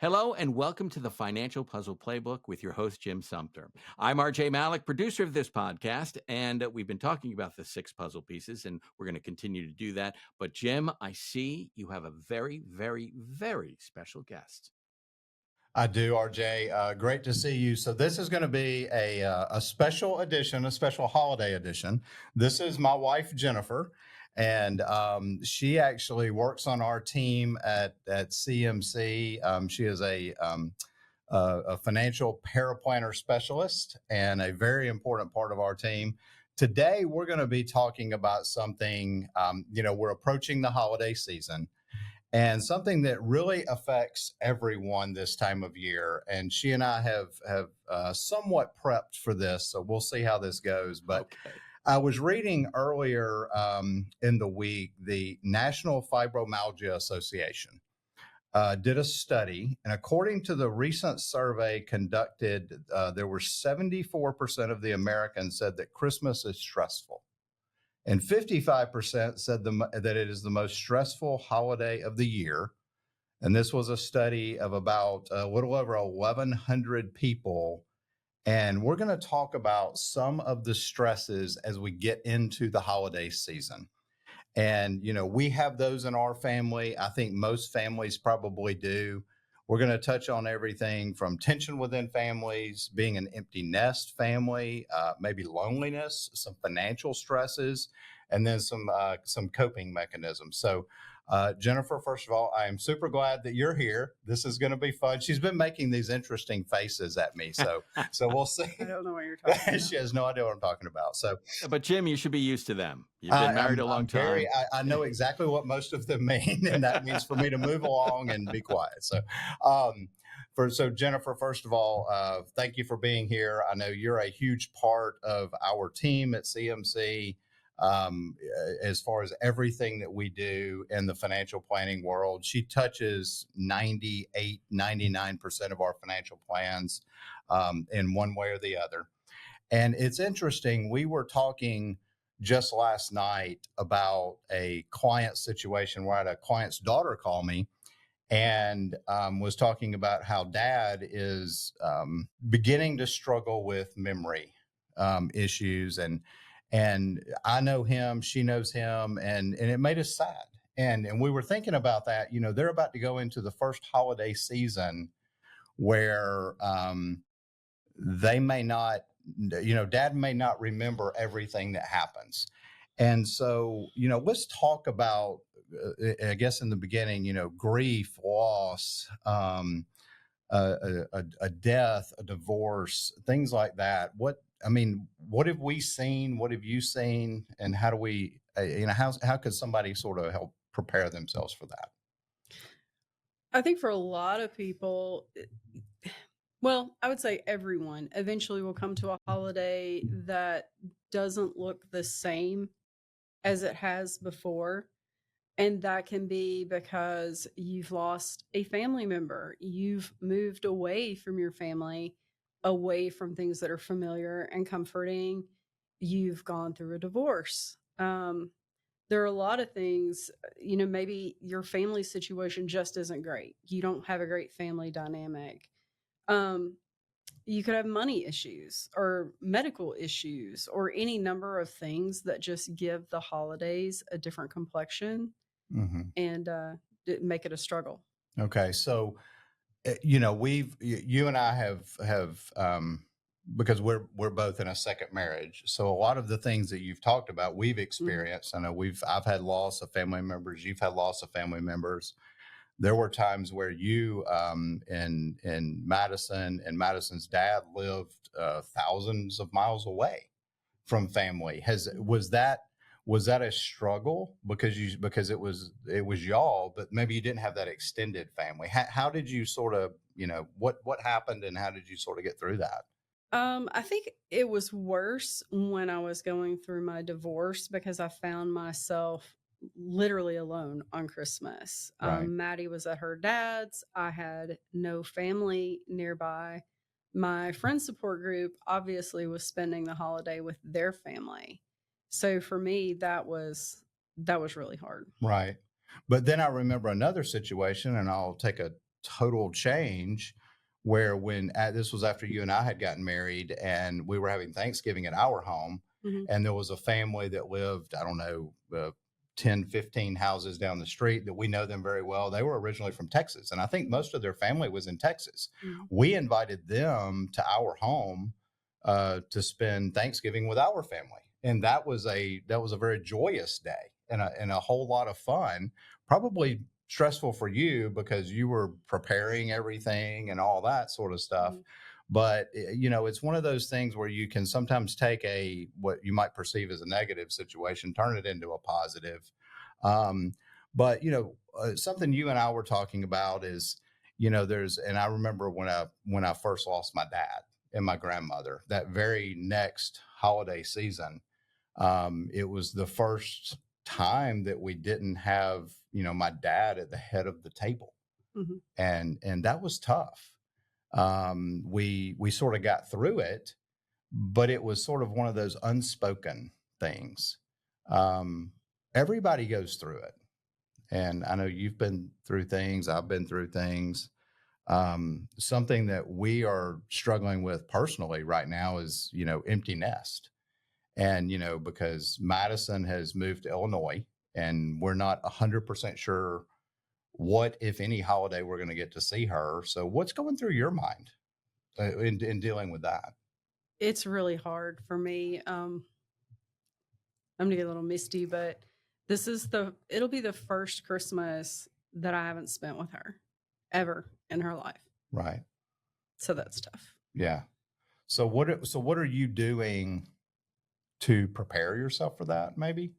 Hello and welcome to the Financial Puzzle Playbook with your host, Jim Sumpter. I'm RJ Malik, producer of this podcast, and we've been talking about the 6 puzzle pieces, and we're going to continue to do that. But Jim, I see you have a very, very, very special guest. I do, RJ. Great to see you. So this is going to be a special edition, a special holiday edition. This is my wife, Jennifer, and she actually works on our team at CMC. She is a financial paraplanner specialist and a very important part of our team. Today, we're going to be talking about something, we're approaching the holiday season. And something that really affects everyone this time of year. And she and I have somewhat prepped for this, so we'll see how this goes. But Okay. I was reading earlier in the week, the National Fibromyalgia Association did a study, and according to the recent survey conducted, there were 74% of the Americans said that Christmas is stressful. And 55% said that it is the most stressful holiday of the year. And this was a study of about a little over 1,100 people. And we're going to talk about some of the stresses as we get into the holiday season. And, we have those in our family. I think most families probably do. We're going to touch on everything from tension within families, being an empty nest family, maybe loneliness, some financial stresses, and then some coping mechanisms. So, Jennifer, first of all, I am super glad that you're here. This is going to be fun. She's been making these interesting faces at me, so we'll see. I don't know what you're talking about. She has no idea what I'm talking about. So, But Jim, you should be used to them. You've been married a long time. I know exactly what most of them mean, and that means for me to move along and be quiet. So, so Jennifer, first of all, thank you for being here. I know you're a huge part of our team at CMC. As far as everything that we do in the financial planning world, she touches 98, 99% of our financial plans in one way or the other. And it's interesting. We were talking just last night about a client situation where I had a client's daughter call me and was talking about how dad is beginning to struggle with memory issues. And I know him, she knows him, and it made us sad. And we were thinking about that. They're about to go into the first holiday season where they may not, dad may not remember everything that happens. And so, let's talk about, I guess in the beginning, grief, loss, a death, a divorce, things like that. What have we seen? What have you seen? And how do we, how could somebody sort of help prepare themselves for that? I think for a lot of people, well, I would say everyone eventually will come to a holiday that doesn't look the same as it has before. And that can be because you've lost a family member. You've moved away from your family, away from things that are familiar and comforting. You've gone through a divorce. There are a lot of things, maybe your family situation just isn't great. You don't have a great family dynamic. You could have money issues or medical issues or any number of things that just give the holidays a different complexion and make it a struggle. Okay. So, you and I have because we're both in a second marriage. So a lot of the things that you've talked about, we've experienced. I know I've had loss of family members. You've had loss of family members. There were times where you in Madison and Madison's dad lived thousands of miles away from family. Was that a struggle because it was y'all, but maybe you didn't have that extended family? How did you sort of, what happened and how did you sort of get through that? I think it was worse when I was going through my divorce because I found myself literally alone on Christmas. Right. Maddie was at her dad's. I had no family nearby. My friend support group obviously was spending the holiday with their family. So for me, that was really hard. Right. But then I remember another situation, and I'll take a total change where this was after you and I had gotten married and we were having Thanksgiving at our home, and there was a family that lived, I don't know, 10, 15 houses down the street that we know them very well. They were originally from Texas, and I think most of their family was in Texas. We invited them to our home to spend Thanksgiving with our family. And that was a very joyous day and a whole lot of fun, probably stressful for you because you were preparing everything and all that sort of stuff. But it's one of those things where you can sometimes take what you might perceive as a negative situation, turn it into a positive. But something you and I were talking about is, and I remember when I first lost my dad and my grandmother, that very next holiday season, it was the first time that we didn't have, my dad at the head of the table. And that was tough. We sort of got through it, but it was sort of one of those unspoken things. Everybody goes through it. And I know you've been through things, I've been through things. Something that we are struggling with personally right now is, empty nest. And, because Madison has moved to Illinois and we're not 100% sure what, if any, holiday we're going to get to see her. So what's going through your mind in dealing with that? It's really hard for me. I'm going to get a little misty, but it'll be the first Christmas that I haven't spent with her ever in her life. Right. So that's tough. Yeah. So what are you doing to prepare yourself for that, maybe?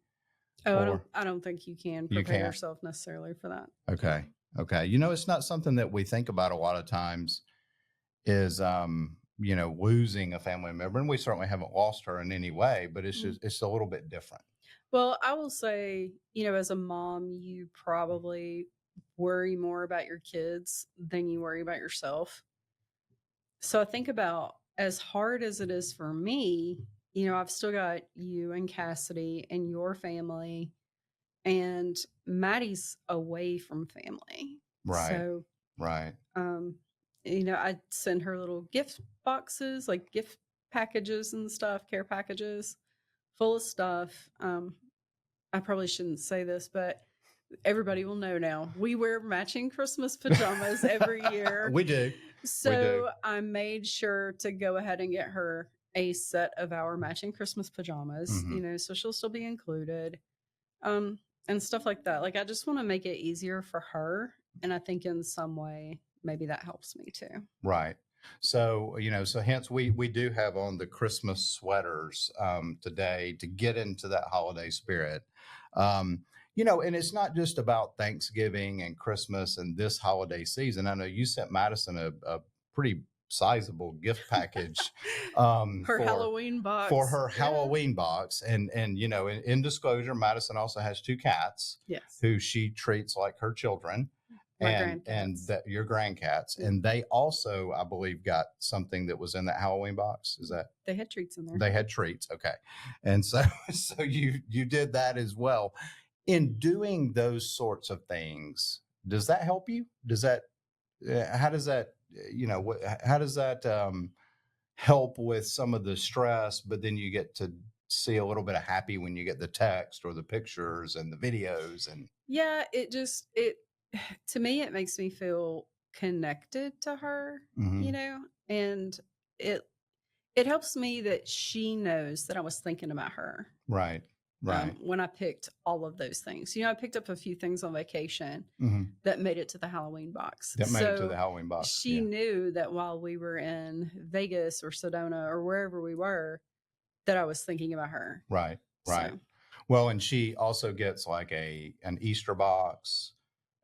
Oh, I don't think you can prepare yourself necessarily for that. Okay. It's not something that we think about a lot of times is, losing a family member. And we certainly haven't lost her in any way, but it's just, it's a little bit different. Well, I will say, as a mom, you probably worry more about your kids than you worry about yourself. So I think about, as hard as it is for me, I've still got you and Cassidy and your family, and Maddie's away from family. Right. So, right. I send her little gift boxes, like gift packages and stuff, care packages full of stuff. I probably shouldn't say this, but everybody will know now. We wear matching Christmas pajamas every year. We do. So I made sure to go ahead and get her a set of our matching Christmas pajamas, so she'll still be included, and stuff like that. Like, I just want to make it easier for her. And I think in some way, maybe that helps me too. Right. So, so hence we do have on the Christmas sweaters today to get into that holiday spirit. And it's not just about Thanksgiving and Christmas and this holiday season. I know you sent Madison a pretty sizable gift package for Halloween box. For her Halloween box. And in disclosure, Madison also has 2 cats who she treats like her children. And your grandcats, and they also, I believe, got something that was in that Halloween box. Is that they had treats in there? They had treats. Okay, and so you did that as well. In doing those sorts of things, does that help you? Does that how does that help with some of the stress? But then you get to see a little bit of happy when you get the text or the pictures and the videos and to me, it makes me feel connected to her, and it helps me that she knows that I was thinking about her. Right. When I picked all of those things, I picked up a few things on vacation that made it to the Halloween box. She knew that while we were in Vegas or Sedona or wherever we were, that I was thinking about her. Right. So. Well, and she also gets like an Easter box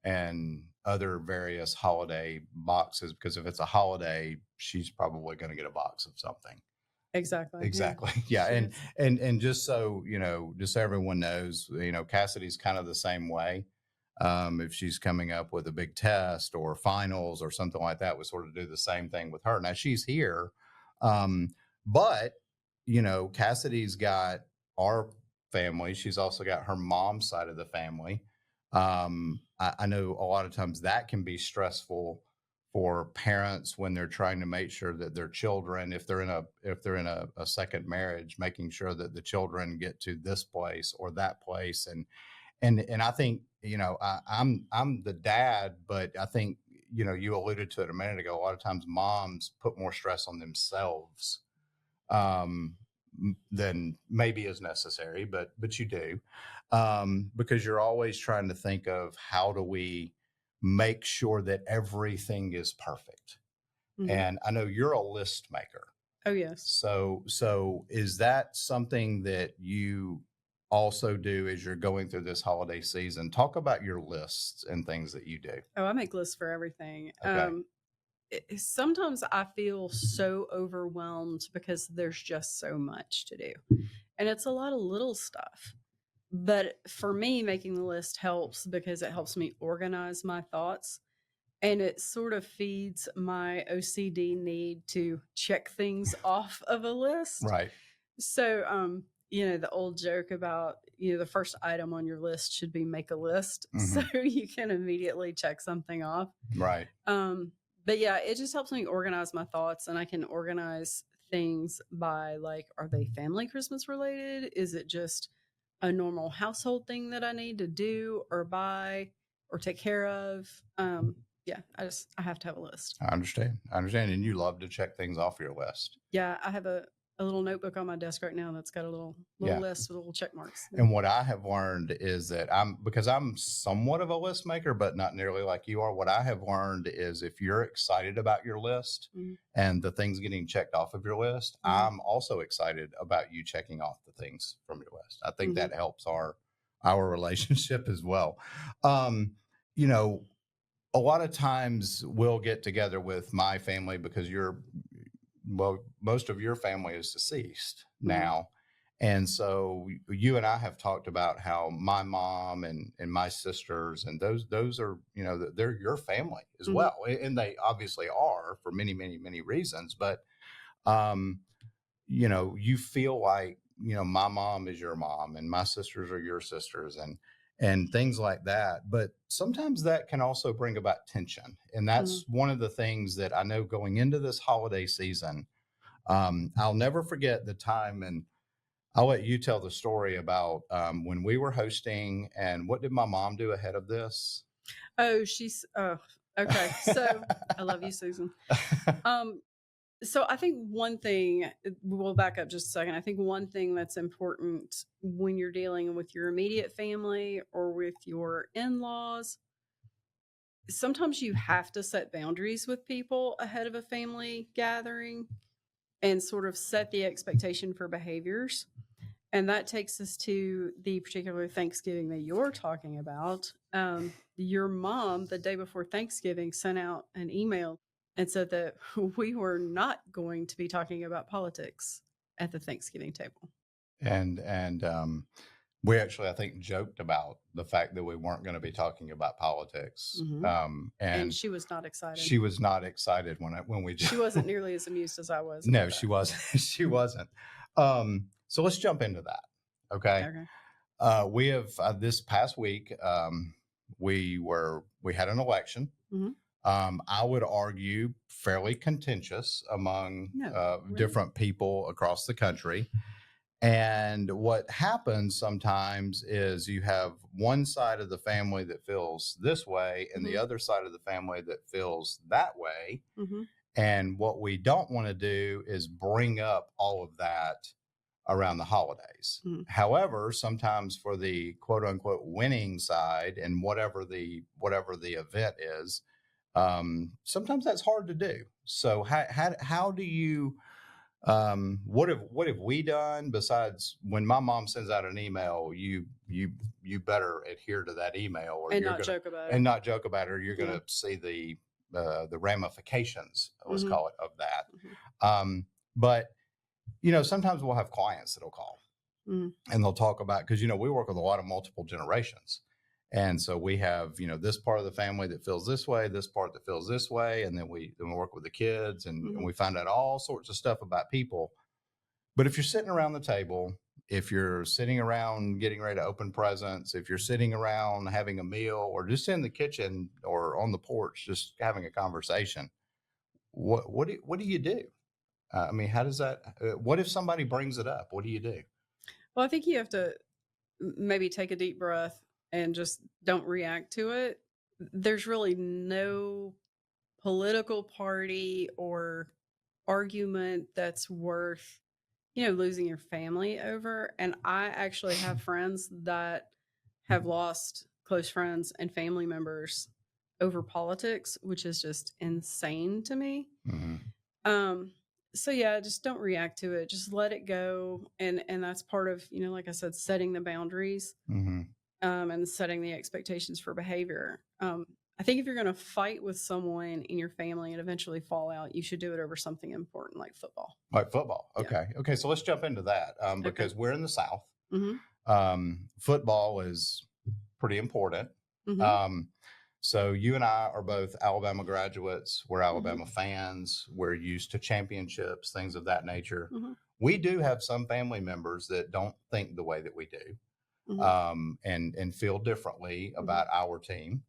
and other various holiday boxes, because if it's a holiday, she's probably going to get a box of something. Exactly. Yeah. And just so, just so everyone knows, Cassidy's kind of the same way. If she's coming up with a big test or finals or something like that, we sort of do the same thing with her. Now she's here. But, Cassidy's got our family. She's also got her mom's side of the family. I know a lot of times that can be stressful for parents when they're trying to make sure that their children, if they're in a second marriage, making sure that the children get to this place or that place. And I think, I'm the dad, but I think, you alluded to it a minute ago. A lot of times moms put more stress on themselves than maybe is necessary, but you do, because you're always trying to think of how do we make sure that everything is perfect. Mhm. And I know you're a list maker. Oh, yes. So is that something that you also do as you're going through this holiday season? Talk about your lists and things that you do. Oh, I make lists for everything. Okay. Sometimes I feel so overwhelmed because there's just so much to do. And it's a lot of little stuff. But for me, making the list helps because it helps me organize my thoughts. And it sort of feeds my OCD need to check things off of a list. Right. So, the old joke about, the first item on your list should be make a list. Mhm. So you can immediately check something off. Right. But yeah, it just helps me organize my thoughts, and I can organize things by like, are they family Christmas related? Is it just a normal household thing that I need to do or buy or take care of? Yeah, I have to have a list. I understand. And you love to check things off your list. Yeah, I have a little notebook on my desk right now that's got a little Yeah. list with little check marks. And what I have learned is that because I'm somewhat of a list maker, but not nearly like you are. What I have learned is if you're excited about your list Mhm. and the things getting checked off of your list, Mhm. I'm also excited about you checking off the things from your list. I think Mhm. that helps our relationship as well. Um, you know, a lot of times we'll get together with my family because most of your family is deceased now. And so you and I have talked about how my mom and my sisters and those are, they're your family as Mhm. well. And they obviously are for many, many, many reasons. But, um, you feel like, my mom is your mom and my sisters are your sisters and things like that. But sometimes that can also bring about tension. And that's one of the things that I know going into this holiday season. I'll never forget the time, and I'll let you tell the story about when we were hosting. And what did my mom do ahead of this? Oh, okay. So I love you, Susan. So I think one thing, we'll back up just a second. I think one thing that's important when you're dealing with your immediate family or with your in-laws, sometimes you have to set boundaries with people ahead of a family gathering and sort of set the expectation for behaviors. And that takes us to the particular Thanksgiving that you're talking about. Your mom, the day before Thanksgiving, sent out an email and said that we were not going to be talking about politics at the Thanksgiving table. And we actually, I think, joked about the fact that we weren't going to be talking about politics. And she was not excited. She was not excited when we. She wasn't nearly as amused as I was. No, she wasn't. She wasn't. So let's jump into that. Okay. We have this past week. We had an election. I would argue fairly contentious among different people across the country. And what happens sometimes is you have one side of the family that feels this way and the other side of the family that feels that way. And what we don't want to do is bring up all of that around the holidays. However, sometimes for the quote unquote winning side and whatever the event is, sometimes that's hard to do. So how do you, what have we done besides when my mom sends out an email, you better adhere to that email or and not joke about it. And not joke about it, or you're going to see the ramifications, let's call it, of that. But sometimes we'll have clients that'll call and they'll talk about, because we work with a lot of multiple generations. And so we have, this part of the family that feels this way, this part that feels this way. And then we work with the kids and we find out all sorts of stuff about people. But if you're sitting around the table if you're sitting around getting ready to open presents, if you're sitting around having a meal, or just in the kitchen or on the porch, just having a conversation, what do you do? I mean, how does that? What if somebody brings it up? What do you do? Well, I think you have to maybe take a deep breath and just don't react to it. There's really no political party or argument that's worth, losing your family over. And I actually have friends that have lost close friends and family members over politics, which is just insane to me. Mm-hmm. So yeah, just don't react to it. Just let it go. And that's part of, like I said, setting the boundaries, Mm-hmm. and setting the expectations for behavior. I think if you're going to fight with someone in your family and eventually fall out, you should do it over something important like football. Like football. Yeah. Okay. Okay. So let's jump into that because Okay. we're in the South. Mm-hmm. Football is pretty important. Mm-hmm. So you and I are both Alabama graduates. We're Mm-hmm. Alabama fans. We're used to championships, things of that nature. Mm-hmm. We do have some family members that don't think the way that we do, Mm-hmm. and feel differently Mm-hmm. about our team.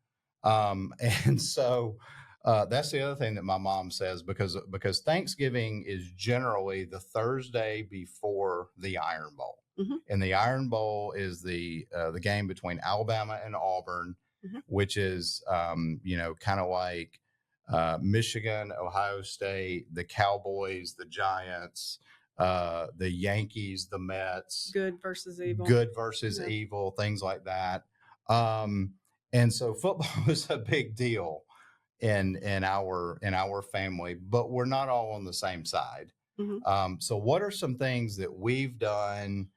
And so that's the other thing that my mom says, because Thanksgiving is generally the Thursday before the Iron Bowl. Mm-hmm. And the Iron Bowl is the game between Alabama and Auburn, Mm-hmm. which is kind of like Michigan, Ohio State, the Cowboys, the Giants, the Yankees, the Mets, Good versus evil. good versus evil, things like that. And so football is a big deal in our family, but we're not all on the same side. Mm-hmm. So what are some things that we've done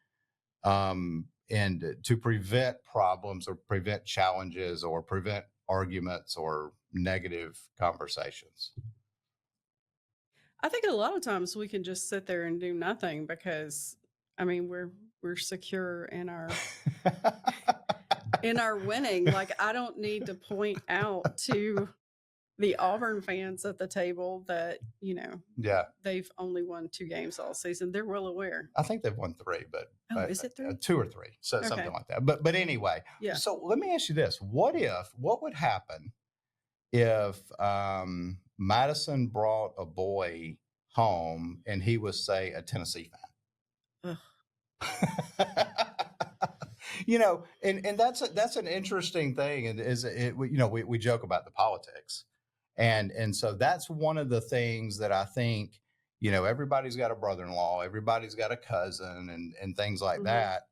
and to prevent problems or prevent challenges or prevent arguments or negative conversations? I think a lot of times we can just sit there and do nothing because, I mean, we're secure in our winning. Like, I don't need to point out to the Auburn fans at the table that, Yeah, they've only won 2 games all season. They're well aware. I think they've won 3, but is it 3? 2 or 3, so Okay. something like that. But anyway, Yeah. So let me ask you this: what would happen if Madison brought a boy home and he was, say, a Tennessee fan? And that's an interesting thing. And we joke about the politics, and so that's one of the things that I think, everybody's got a brother-in-law, everybody's got a cousin, and things like Mhm. that.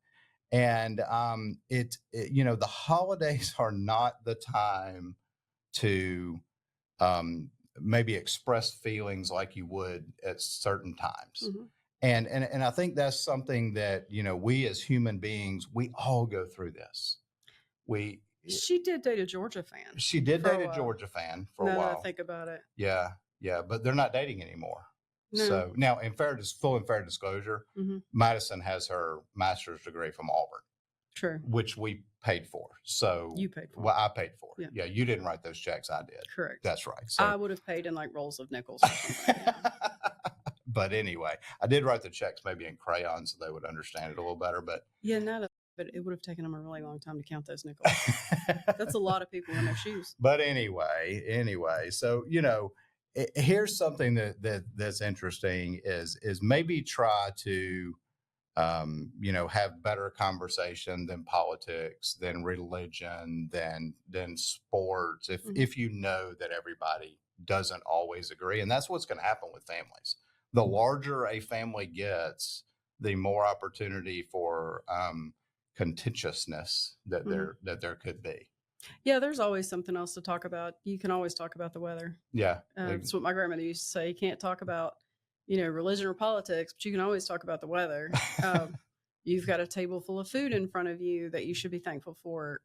And the holidays are not the time to maybe express feelings like you would at certain times. Mhm. And I think that's something that, we as human beings, we all go through this. She did date a Georgia fan. She did for a date a while. Georgia fan for a Now that while. I think about it. Yeah, but they're not dating anymore. No. So now, full and fair disclosure, Mhm. Madison has her master's degree from Auburn, True. which we paid for. So You paid for. Well, I paid for. Yeah. Yeah, you didn't write those checks. I did. Correct. That's right. So I would have paid in like rolls of nickels or something. Yeah. But anyway, I did write the checks maybe in crayon so they would understand it a little better. But But it would have taken them a really long time to count those nickels. That's a lot of people in their shoes. But anyway, so here's something that's interesting is maybe try to have better conversation than politics, than religion, than sports. If you know that everybody doesn't always agree, and that's what's going to happen with families. The larger a family gets, the more opportunity for contentiousness that there could be. Yeah, there's always something else to talk about. You can always talk about the weather. Yeah, that's what my grandmother used to say. You can't talk about religion or politics, but you can always talk about the weather. You've got a table full of food in front of you that you should be thankful for.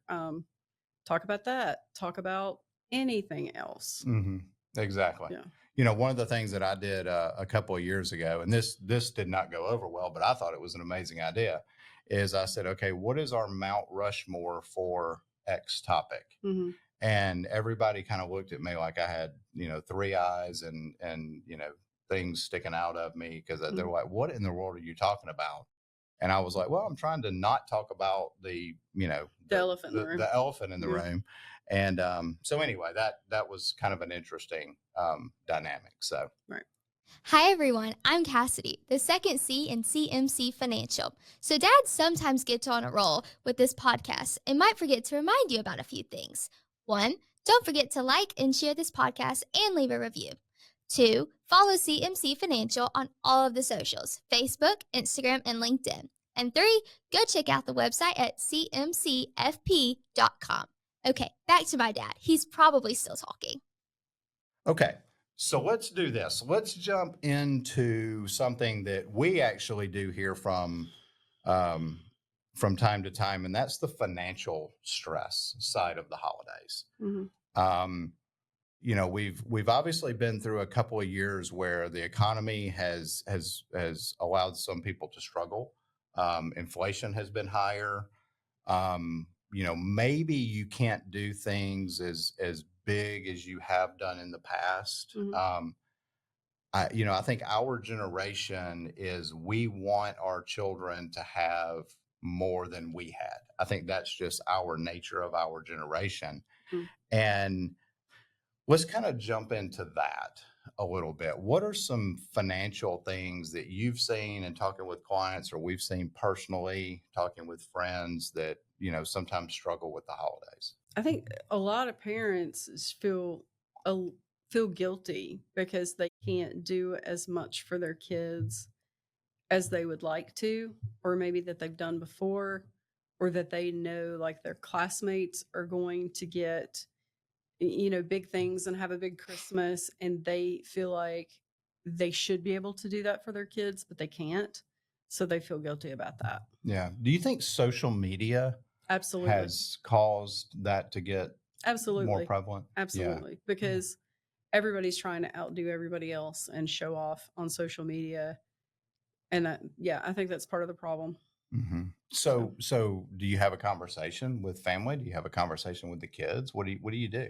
Talk about that. Talk about anything else. Mm-hmm. Exactly. Yeah. One of the things that I did a couple of years ago, and this did not go over well, but I thought it was an amazing idea, is I said, okay, what is our Mount Rushmore for X topic? Mm-hmm. And everybody kind of looked at me like I had, 3 eyes and things sticking out of me, because they're like, what in the world are you talking about? And I was like, well, I'm trying to not talk about the elephant in the room. The elephant in the Yeah. room. And so anyway, that was kind of an interesting dynamic. So Right. Hi everyone, I'm Cassidy, the second C in CMC Financial. So dads sometimes get on a roll with this podcast and might forget to remind you about a few things. 1, don't forget to like and share this podcast and leave a review. 2, follow CMC Financial on all of the socials, Facebook, Instagram, and LinkedIn. And 3, go check out the website at cmcfp.com. Okay, back to my dad. He's probably still talking. okay. So let's do this. Let's jump into something that we actually do here from time to time, and that's the financial stress side of the holidays. Mm-hmm. We've obviously been through a couple of years where the economy has allowed some people to struggle. Inflation has been higher. Maybe you can't do things as big as you have done in the past. Mm-hmm. I think our generation we want our children to have more than we had. I think that's just our nature of our generation. Mm-hmm. And let's kind of jump into that a little bit. What are some financial things that you've seen in talking with clients, or we've seen personally talking with friends that, sometimes struggle with the holidays? I think a lot of parents feel guilty because they can't do as much for their kids as they would like to, or maybe that they've done before, or that they know like their classmates are going to get big things and have a big Christmas, and they feel like they should be able to do that for their kids, but they can't. So they feel guilty about that. Yeah. Do you think social media Absolutely has caused that to get more prevalent? Absolutely. Yeah. Because everybody's trying to outdo everybody else and show off on social media. And I think that's part of the problem. Mm-hmm. So do you have a conversation with family? Do you have a conversation with the kids? What do you do?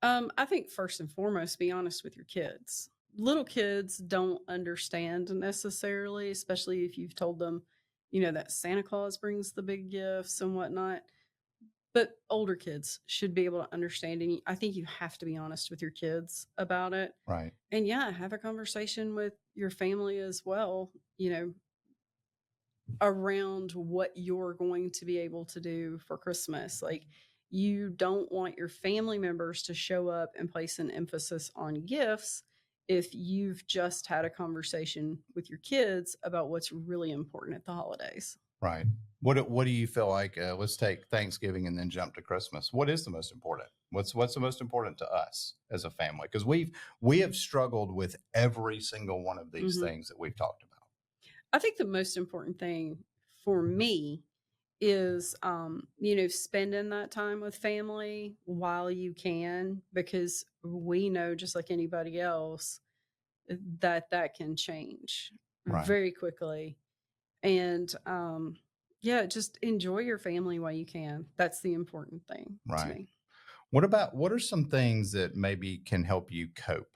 I think first and foremost, be honest with your kids. Little kids don't understand necessarily, especially if you've told them, that Santa Claus brings the big gifts and whatnot. But older kids should be able to understand. And I think you have to be honest with your kids about it. Right. And have a conversation with your family as well, around what you're going to be able to do for Christmas. Like, you don't want your family members to show up and place an emphasis on gifts if you've just had a conversation with your kids about what's really important at the holidays. Right. What do you feel like? Let's take Thanksgiving and then jump to Christmas. What is the most important? What's the most important to us as a family? Because we have struggled with every single one of these things that we've talked about. I think the most important thing for me is, spending that time with family while you can, because we know, just like anybody else, that can change very quickly. And, just enjoy your family while you can. That's the important thing to me. What are some things that maybe can help you cope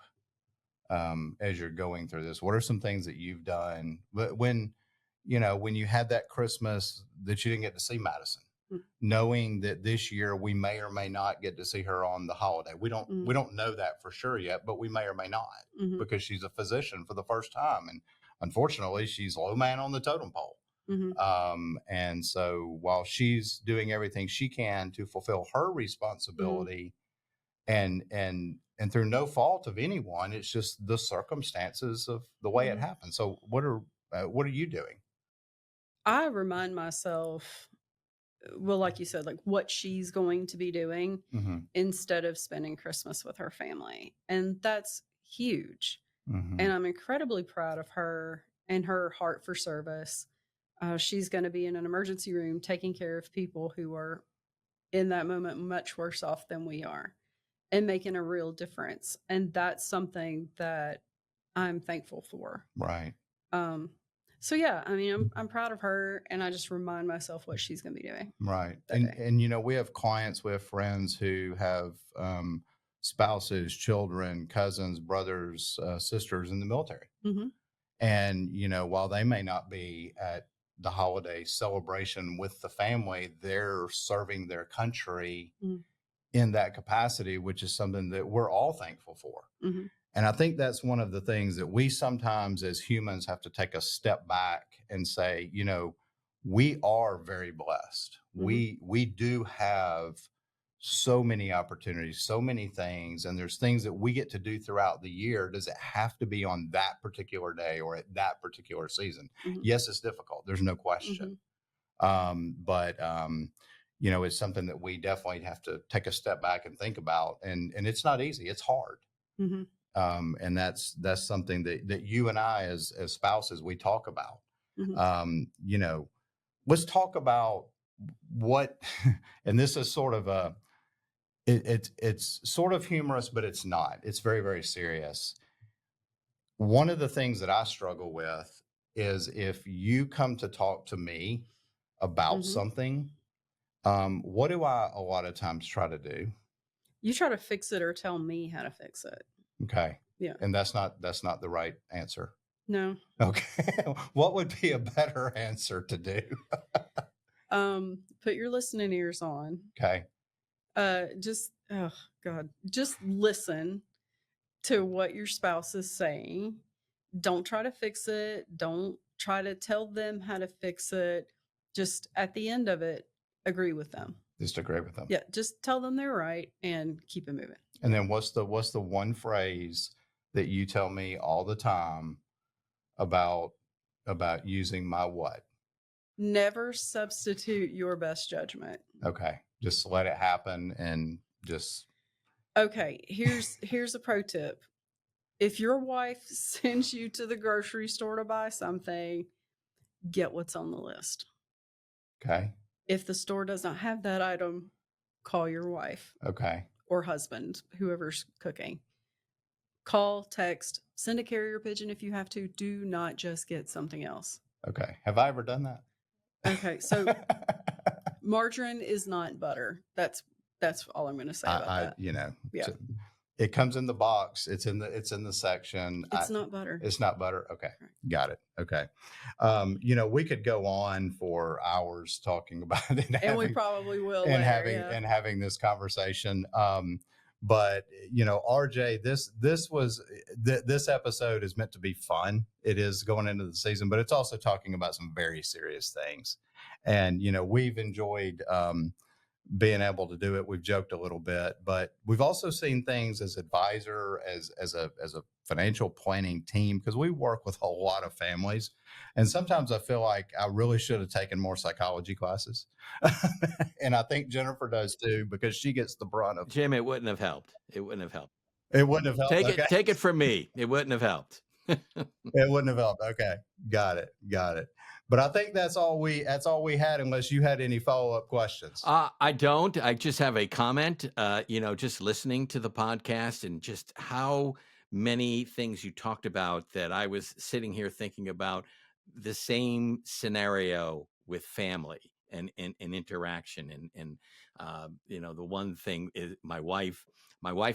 as you're going through this? What are some things that you've done when you had that Christmas that you didn't get to see Madison, knowing that this year we may or may not get to see her on the holiday? We don't know that for sure yet, but we may or may not, because she's a physician for the first time, and unfortunately she's low man on the totem pole. And so while she's doing everything she can to fulfill her responsibility, and through no fault of anyone, it's just the circumstances of the way it happened. So what are you doing? I remind myself, well, like you said, like what she's going to be doing instead of spending Christmas with her family. And that's huge. And I'm incredibly proud of her and her heart for service. She's going to be in an emergency room taking care of people who are in that moment much worse off than we are, and making a real difference. And that's something that I'm thankful for. Right. So yeah, I mean, I'm proud of her, and I just remind myself what she's going to be doing. Right. And we have clients, we have friends who have spouses, children, cousins, brothers, sisters in the military. And while they may not be at the holiday celebration with the family, they're serving their country in that capacity, which is something that we're all thankful for. Mm-hmm. And I think that's one of the things that we sometimes as humans have to take a step back and say, you know, we are very blessed. We do have so many opportunities, so many things, and there's things that we get to do throughout the year. Does it have to be on that particular day or at that particular season? Yes, it's difficult. There's no question. But you know, it's something that we definitely have to take a step back and think about. And it's not easy. It's hard. And that's something that you and I as spouses, we talk about. You know, let's talk about what, and this is sort of a, it's sort of humorous, but it's not. It's very, very serious. One of the things that I struggle with is if you come to talk to me about something, what do I a lot of times try to do? You try to fix it or tell me how to fix it. Okay. Yeah. And that's not the right answer. No. Okay. What would be a better answer to do? Put your listening ears on. Okay. Just listen to what your spouse is saying. Don't try to fix it. Don't try to tell them how to fix it. Just at the end of it, agree with them. Just agree with them. Yeah, just tell them they're right and keep it moving. And then what's the one phrase that you tell me all the time about using my what? Never substitute your best judgment. Okay. Just let it happen and just. Okay. Here's a pro tip. If your wife sends you to the grocery store to buy something, get what's on the list. Okay. If the store does not have that item, call your wife. Okay. Or husband, whoever's cooking. Call, text, send a carrier pigeon if you have to. Do not just get something else. Okay. Have I ever done that? Okay. So margarine is not butter. That's all I'm going to say about that. You know, yeah. It comes in the box. It's in the section. It's not butter. It's not butter. Okay. Right. Got it. Okay. You know, we could go on for hours talking about it. And we probably will. And later, having this conversation. But you know, RJ, this episode is meant to be fun. It is going into the season, but it's also talking about some very serious things. And, you know, we've enjoyed, being able to do it. We've joked a little bit, but we've also seen things as advisor, as a financial planning team, because we work with a lot of families. And sometimes I feel like I really should have taken more psychology classes. And I think Jennifer does too, because she gets the brunt of Jim, it wouldn't have helped. It wouldn't have helped. It wouldn't have helped. Take it from me. It wouldn't have helped. It wouldn't have helped. Okay. Got it. But I think that's all we had, unless you had any follow-up questions. I don't. I just have a comment, you know, just listening to the podcast and just how many things you talked about that I was sitting here thinking about the same scenario with family and interaction. And you know, the one thing is my wife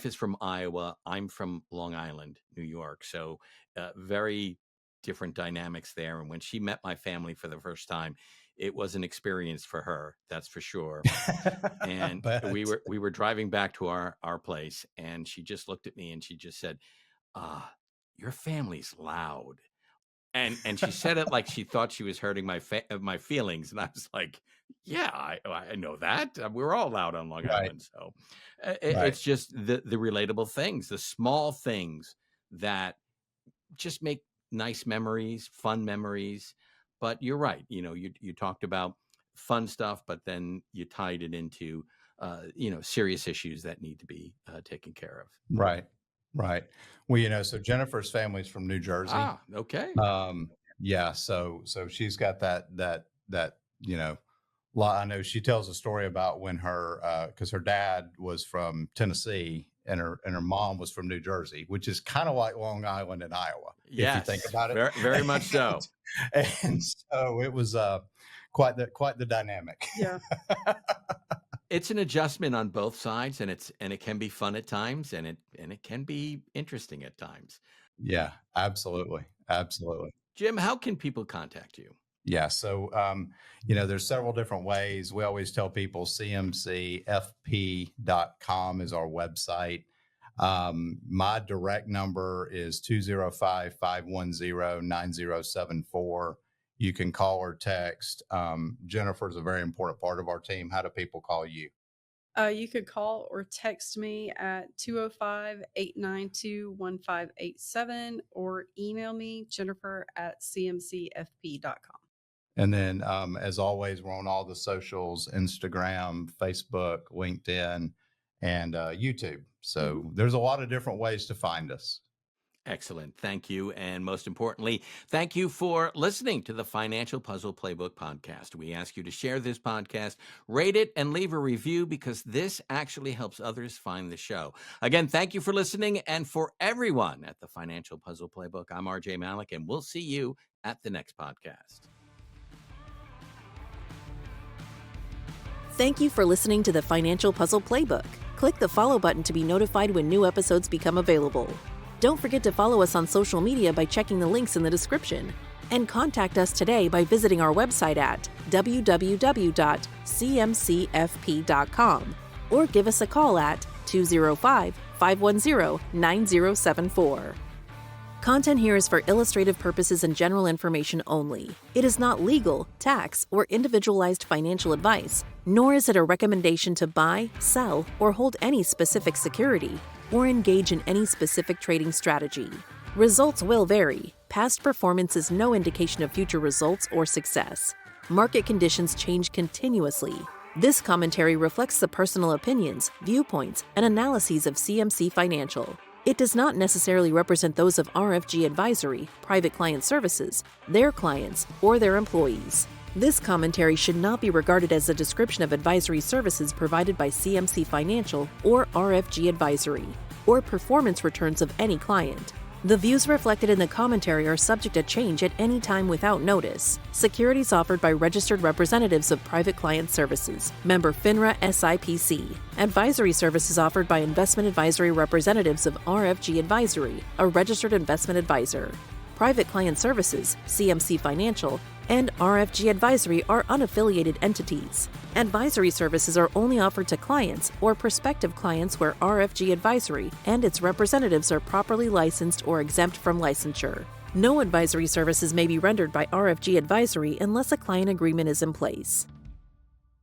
is from Iowa. I'm from Long Island, New York. So very different dynamics there. And when she met my family for the first time, it was an experience for her, that's for sure. And we were driving back to our place, and she just looked at me and she just said, your family's loud. And she said it like she thought she was hurting my feelings. And I was like, yeah, I know that. We're all loud on Long Island. So it's just the relatable things, the small things that just make nice memories, fun memories. But you're right. You know, you talked about fun stuff, but then you tied it into, you know, serious issues that need to be taken care of. Right. Well, you know, so Jennifer's family's from New Jersey. Okay. Yeah. So she's got that, you know, I know she tells a story about when because her dad was from Tennessee and her mom was from New Jersey, which is kind of like Long Island and Iowa. Yes, if you think about it. Very, very much so. And so it was quite the dynamic. Yeah. It's an adjustment on both sides, and it can be fun at times, and it can be interesting at times. Yeah, absolutely. Jim, how can people contact you? Yeah. So, there's several different ways. We always tell people cmcfp.com is our website. My direct number is 205-510-9074. You can call or text. Jennifer is a very important part of our team. How do people call you? You could call or text me at 205-892-1587 or email me, jennifer@cmcfp.com. And then, as always, we're on all the socials, Instagram, Facebook, LinkedIn, and YouTube. So there's a lot of different ways to find us. Excellent. Thank you. And most importantly, thank you for listening to the Financial Puzzle Playbook podcast. We ask you to share this podcast, rate it, and leave a review because this actually helps others find the show. Again, thank you for listening. And for everyone at the Financial Puzzle Playbook, I'm RJ Malik, and we'll see you at the next podcast. Thank you for listening to the Financial Puzzle Playbook. Click the follow button to be notified when new episodes become available. Don't forget to follow us on social media by checking the links in the description. And contact us today by visiting our website at www.cmcfp.com or give us a call at 205-510-9074. Content here is for illustrative purposes and general information only. It is not legal, tax, or individualized financial advice, nor is it a recommendation to buy, sell, or hold any specific security, or engage in any specific trading strategy. Results will vary. Past performance is no indication of future results or success. Market conditions change continuously. This commentary reflects the personal opinions, viewpoints, and analyses of CMC Financial. It does not necessarily represent those of RFG Advisory, Private Client Services, their clients, or their employees. This commentary should not be regarded as a description of advisory services provided by CMC Financial or RFG Advisory, or performance returns of any client. The views reflected in the commentary are subject to change at any time without notice. Securities offered by registered representatives of Private Client Services, member FINRA SIPC. Advisory services offered by investment advisory representatives of RFG Advisory, a registered investment advisor. Private Client Services, CMC Financial, and RFG Advisory are unaffiliated entities. Advisory services are only offered to clients or prospective clients where RFG Advisory and its representatives are properly licensed or exempt from licensure. No advisory services may be rendered by RFG Advisory unless a client agreement is in place.